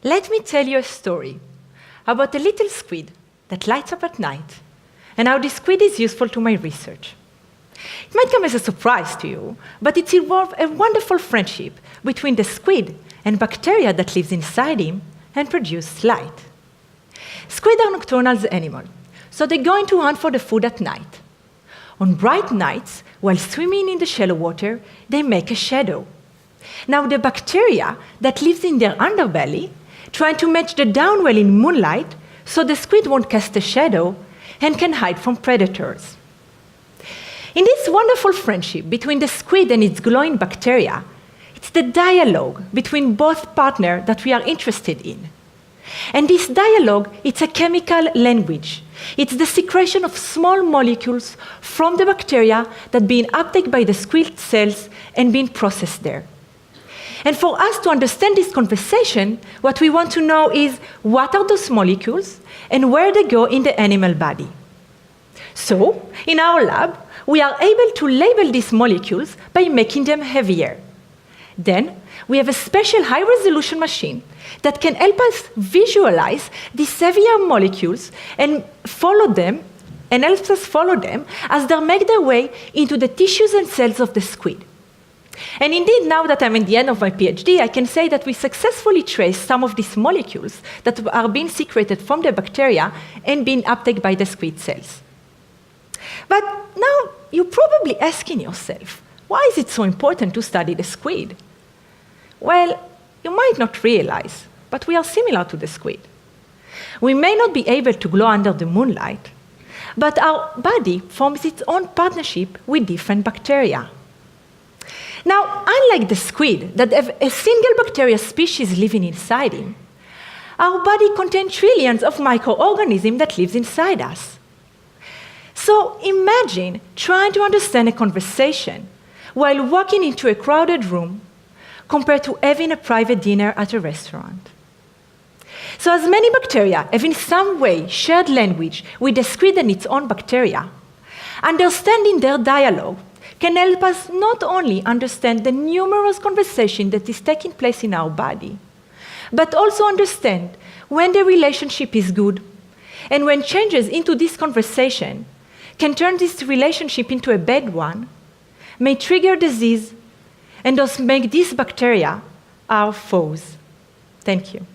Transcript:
Let me tell you a story about a little squid that lights up at night and how this squid is useful to my research. It might come as a surprise to you, but it involves a wonderful friendship between the squid and bacteria that lives inside him and produce light. Squid are nocturnal animals, so they go into hunt for the food at night. On bright nights, while swimming in the shallow water, they make a shadow. Now the bacteria that lives in their underbelly try to match the downwell in moonlight so the squid won't cast a shadow and can hide from predators. In this wonderful friendship between the squid and its glowing bacteria, it's the dialogue between both partners that we are interested in. And this dialogue, it's a chemical language. It's the secretion of small molecules from the bacteria that being uptaken by the squid cells and being processed there. And for us to understand this conversation, what we want to know is what are those molecules and where they go in the animal body. So, in our lab, we are able to label these molecules by making them heavier. Then, we have a special high-resolution machine that can help us visualize these heavier molecules and follow them, and helps us follow them as they make their way into the tissues and cells of the squid. And indeed, now that I'm at the end of my PhD, I can say that we successfully traced some of these molecules that are being secreted from the bacteria and being uptaken by the squid cells. But now you're probably asking yourself, why is it so important to study the squid? Well, you might not realize, but we are similar to the squid. We may not be able to glow under the moonlight, but our body forms its own partnership with different bacteria. Now, unlike the squid that have a single bacteria species living inside him, our body contains trillions of microorganisms that live inside us. So imagine trying to understand a conversation while walking into a crowded room compared to having a private dinner at a restaurant. So as many bacteria have in some way shared language with the squid and its own bacteria, understanding their dialogue can help us not only understand the numerous conversations that is taking place in our body, but also understand when the relationship is good and when changes into this conversation can turn this relationship into a bad one, may trigger disease, and thus make these bacteria our foes. Thank you.